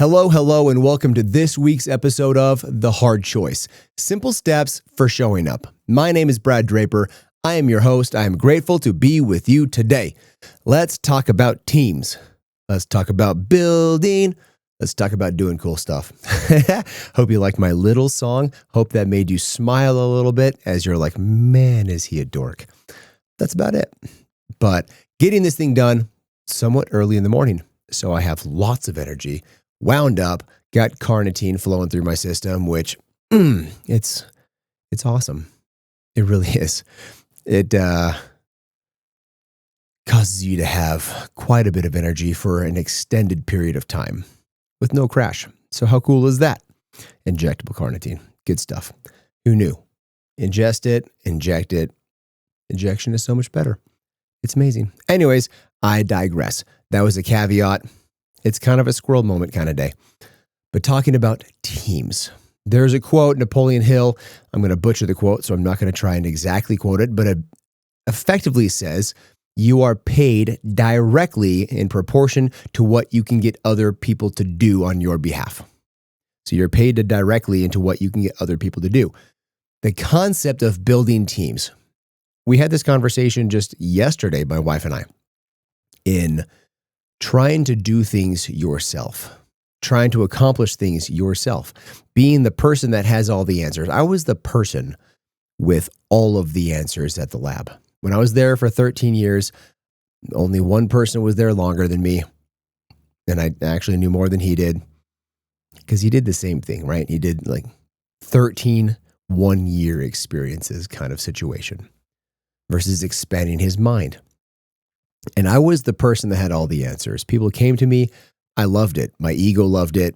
Hello, and welcome to this week's episode of The Hard Choice. Simple steps for showing up. My name is Brad Draper. I am your host. I am grateful to be with you today. Let's talk about teams. Let's talk about building. Let's talk about doing cool stuff. Hope you liked my little song. Hope that made you smile a little bit as you're like, man, is he a dork. That's about it. But getting this thing done somewhat early in the morning. So I have lots of energy. Wound up, got carnitine flowing through my system, which it's awesome. It really is. It causes you to have quite a bit of energy for an extended period of time with no crash. So how cool is that? Injectable carnitine. Good stuff. Who knew? Ingest it, inject it. Injection is so much better. It's amazing. Anyways, I digress. That was a caveat. It's kind of a squirrel moment kind of day. But talking about teams, there's a quote, Napoleon Hill. I'm going to butcher the quote, so I'm not going to try and exactly quote it, but it effectively says, you are paid directly in proportion to what you can get other people to do on your behalf. So you're paid directly into what you can get other people to do. The concept of building teams. We had this conversation just yesterday, my wife and I, in trying to do things yourself, trying to accomplish things yourself, being the person that has all the answers. I was the person with all of the answers at the lab. When I was there for 13 years, only one person was there longer than me. And I actually knew more than he did because he did the same thing, right? He did like 13 one-year experiences kind of situation versus expanding his mind. And I was the person that had all the answers. People came to me. I loved it. My ego loved it.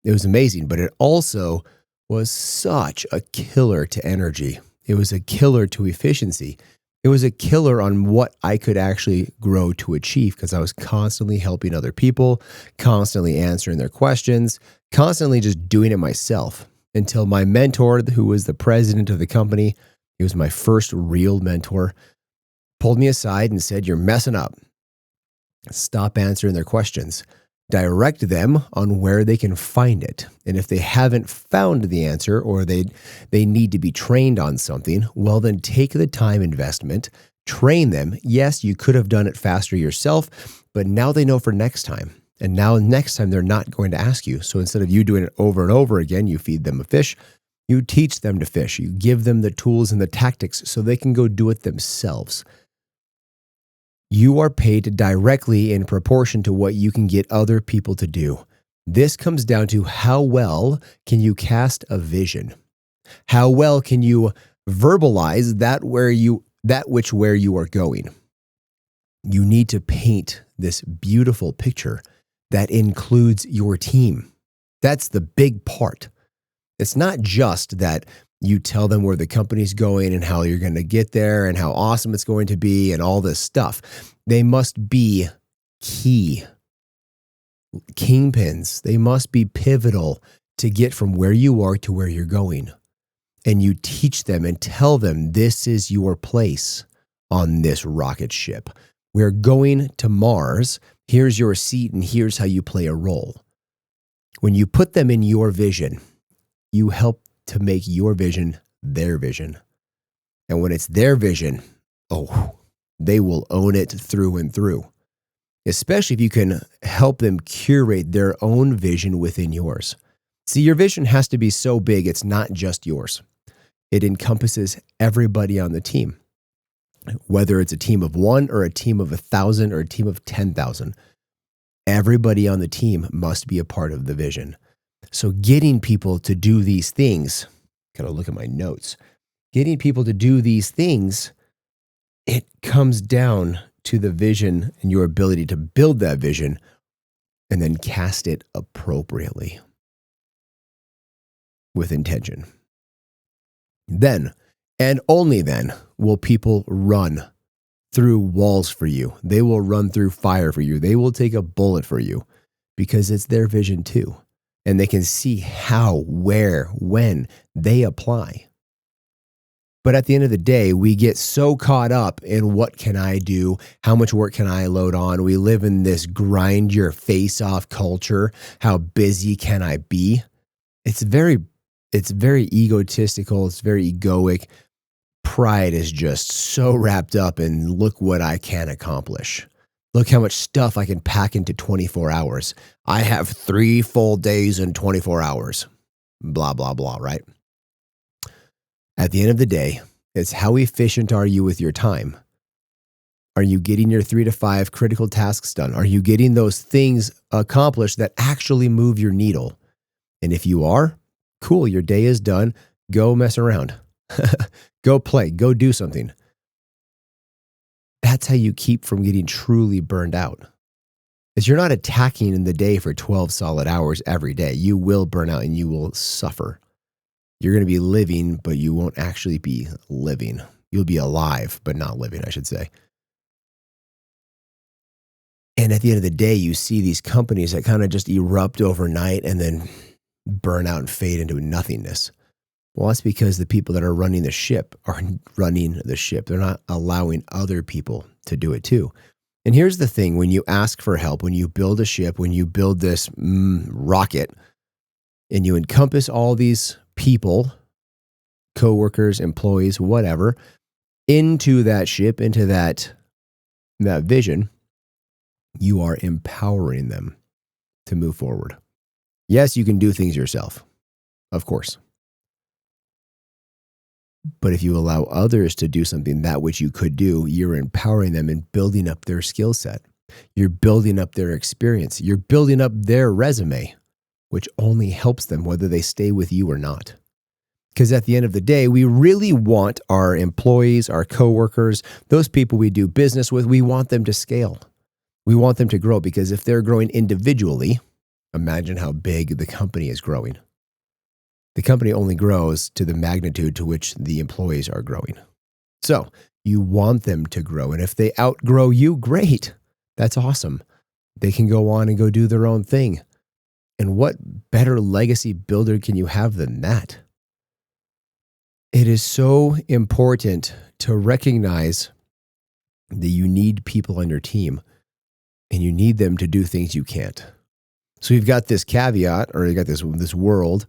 It was amazing, but it also was such a killer to energy. It was a killer to efficiency. It was a killer on what I could actually grow to achieve because I was constantly helping other people, constantly answering their questions, constantly just doing it myself until my mentor, who was the president of the company, he was my first real mentor, pulled me aside and said, you're messing up. Stop answering their questions. Direct them on where they can find it. And if they haven't found the answer or they need to be trained on something, well, then take the time investment, train them. Yes, you could have done it faster yourself, but now they know for next time. And now next time they're not going to ask you. So instead of you doing it over and over again, you feed them a fish. You teach them to fish. You give them the tools and the tactics so they can go do it themselves. You are paid directly in proportion to what you can get other people to do. This comes down to how well can you cast a vision? How well can you verbalize where you are going? You need to paint this beautiful picture that includes your team. That's the big part. It's not just that you tell them where the company's going and how you're going to get there and how awesome it's going to be and all this stuff. They must be key kingpins. They must be pivotal to get from where you are to where you're going. And you teach them and tell them this is your place on this rocket ship. We're going to Mars. Here's your seat and here's how you play a role. When you put them in your vision, you help to make your vision their vision. And when it's their vision, they will own it through and through. Especially if you can help them curate their own vision within yours. See, your vision has to be so big, it's not just yours. It encompasses everybody on the team. Whether it's a team of 1 or a team of 1,000 or a team of 10,000, everybody on the team must be a part of the vision. So getting people to do these things, gotta look at my notes, getting people to do these things, it comes down to the vision and your ability to build that vision and then cast it appropriately with intention. Then, and only then, will people run through walls for you. They will run through fire for you. They will take a bullet for you because it's their vision too. And they can see how, where, when they apply. But at the end of the day, we get so caught up in what can I do? How much work can I load on? We live in this grind your face off culture. How busy can I be? It's very egotistical. It's very egoic. Pride is just so wrapped up in look what I can accomplish. Look how much stuff I can pack into 24 hours. I have 3 full days in 24 hours. Blah, blah, blah, right? At the end of the day, it's how efficient are you with your time? Are you getting your 3 to 5 critical tasks done? Are you getting those things accomplished that actually move your needle? And if you are, cool, your day is done. Go mess around. Go play. Go do something. That's how you keep from getting truly burned out. Is you're not attacking in the day for 12 solid hours every day. You will burn out and you will suffer. You're going to be living, but you won't actually be living. You'll be alive, but not living, I should say. And at the end of the day, you see these companies that kind of just erupt overnight and then burn out and fade into nothingness. Well, that's because the people that are running the ship are running the ship. They're not allowing other people to do it too. And here's the thing. When you ask for help, when you build a ship, when you build this rocket, and you encompass all these people, coworkers, employees, whatever, into that ship, into that vision, you are empowering them to move forward. Yes, you can do things yourself, of course. But if you allow others to do something that which you could do, you're empowering them and building up their skill set. You're building up their experience. You're building up their resume, which only helps them whether they stay with you or not. Because at the end of the day, we really want our employees, our coworkers, those people we do business with, we want them to scale. We want them to grow because if they're growing individually, imagine how big the company is growing. The company only grows to the magnitude to which the employees are growing. So you want them to grow. And if they outgrow you, great. That's awesome. They can go on and go do their own thing. And what better legacy builder can you have than that? It is so important to recognize that you need people on your team and you need them to do things you can't. So you've got this caveat, or you got this world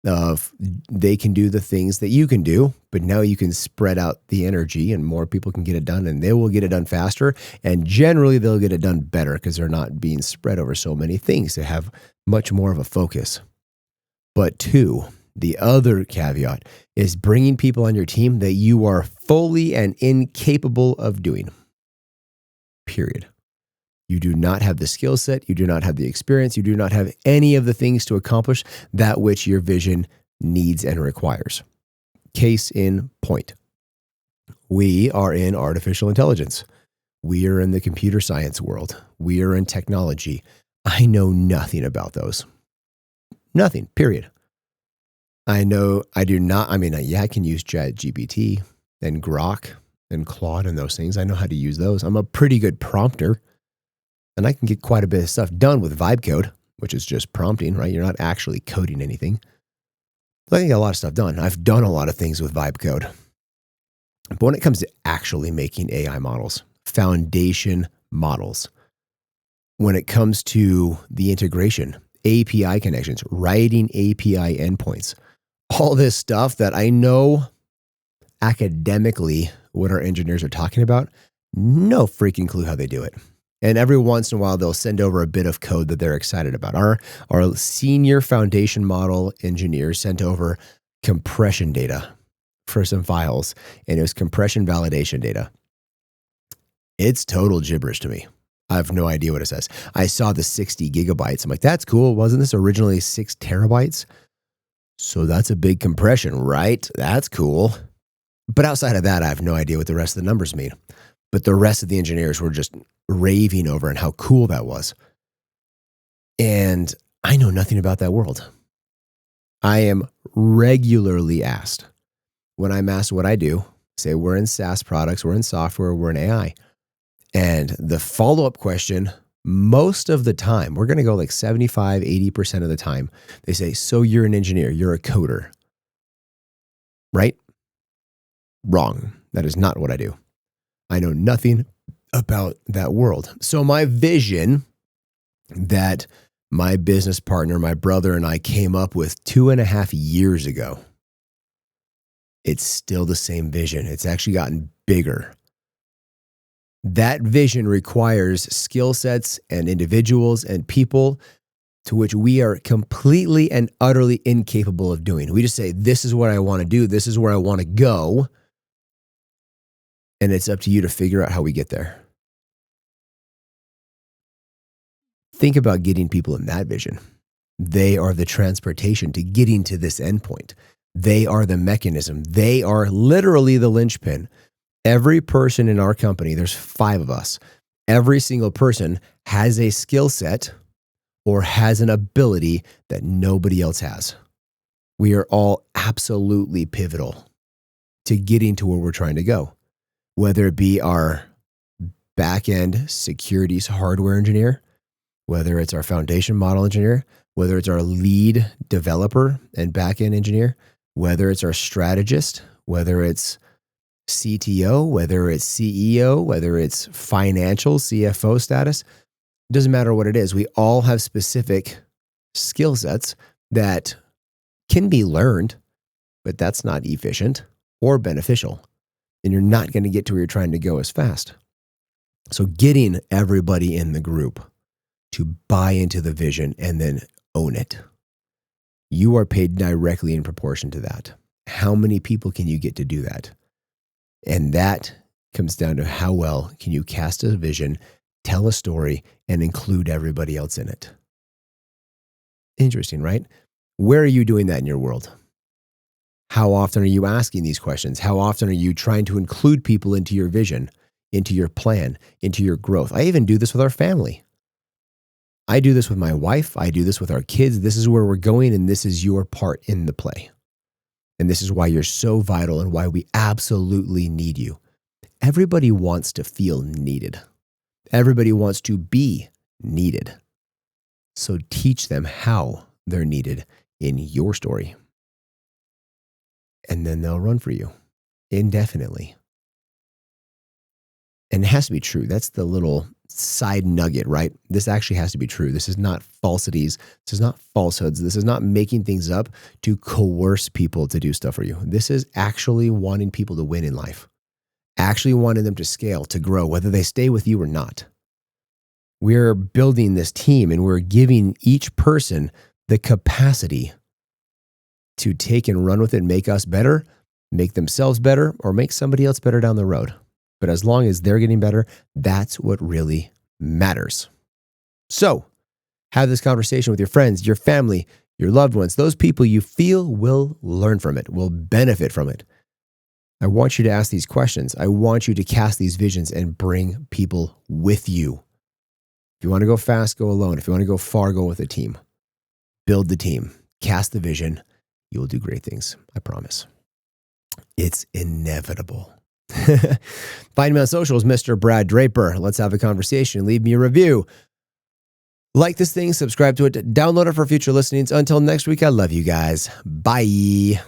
of they can do the things that you can do, but now you can spread out the energy and more people can get it done and they will get it done faster. And generally they'll get it done better because they're not being spread over so many things. They have much more of a focus. But 2, the other caveat is bringing people on your team that you are fully and incapable of doing. Period. You do not have the skill set. You do not have the experience. You do not have any of the things to accomplish that which your vision needs and requires. Case in point. We are in artificial intelligence. We are in the computer science world. We are in technology. I know nothing about those. Nothing, period. I can use ChatGPT and Grok and Claude and those things. I know how to use those. I'm a pretty good prompter. And I can get quite a bit of stuff done with vibe code, which is just prompting, right? You're not actually coding anything. But I can get a lot of stuff done. I've done a lot of things with vibe code. But when it comes to actually making AI models, foundation models, when it comes to the integration, API connections, writing API endpoints, all this stuff that I know academically what our engineers are talking about, no freaking clue how they do it. And every once in a while, they'll send over a bit of code that they're excited about. Our senior foundation model engineer sent over compression data for some files, and it was compression validation data. It's total gibberish to me. I have no idea what it says. I saw the 60 gigabytes. I'm like, that's cool. Wasn't this originally 6 terabytes? So that's a big compression, right? That's cool. But outside of that, I have no idea what the rest of the numbers mean. But the rest of the engineers were just raving over and how cool that was. And I know nothing about that world. I am regularly asked, when I'm asked what I do, say we're in SaaS products, we're in software, we're in AI. And the follow-up question, most of the time, we're going to go like 75, 80% of the time, they say, so you're an engineer, you're a coder, right? Wrong. That is not what I do. I know nothing about that world. So my vision that my business partner, my brother, and I came up with 2.5 years ago, it's still the same vision. It's actually gotten bigger. That vision requires skill sets and individuals and people to which we are completely and utterly incapable of doing. We just say, this is what I want to do. This is where I want to go. And it's up to you to figure out how we get there. Think about getting people in that vision. They are the transportation to getting to this endpoint. They are the mechanism. They are literally the linchpin. Every person in our company, there's 5 of us. Every single person has a skill set or has an ability that nobody else has. We are all absolutely pivotal to getting to where we're trying to go. Whether it be our back-end securities hardware engineer, whether it's our foundation model engineer, whether it's our lead developer and back-end engineer, whether it's our strategist, whether it's CTO, whether it's CEO, whether it's financial CFO status, it doesn't matter what it is. We all have specific skill sets that can be learned, but that's not efficient or beneficial. And you're not going to get to where you're trying to go as fast. So getting everybody in the group to buy into the vision and then own it. You are paid directly in proportion to that. How many people can you get to do that? And that comes down to how well can you cast a vision, tell a story, and include everybody else in it. Interesting, right? Where are you doing that in your world? How often are you asking these questions? How often are you trying to include people into your vision, into your plan, into your growth? I even do this with our family. I do this with my wife. I do this with our kids. This is where we're going, and this is your part in the play. And this is why you're so vital and why we absolutely need you. Everybody wants to feel needed. Everybody wants to be needed. So teach them how they're needed in your story. And then they'll run for you indefinitely. And it has to be true. That's the little side nugget, right? This actually has to be true. This is not falsities. This is not falsehoods. This is not making things up to coerce people to do stuff for you. This is actually wanting people to win in life. Actually wanting them to scale, to grow, whether they stay with you or not. We're building this team and we're giving each person the capacity to take and run with it and make us better, make themselves better, or make somebody else better down the road. But as long as they're getting better, that's what really matters. So, have this conversation with your friends, your family, your loved ones, those people you feel will learn from it, will benefit from it. I want you to ask these questions. I want you to cast these visions and bring people with you. If you want to go fast, go alone. If you want to go far, go with a team. Build the team. Cast the vision. You will do great things. I promise. It's inevitable. Find me on socials, Mr. Brad Draper. Let's have a conversation. Leave me a review. Like this thing, subscribe to it, download it for future listenings. Until next week, I love you guys. Bye.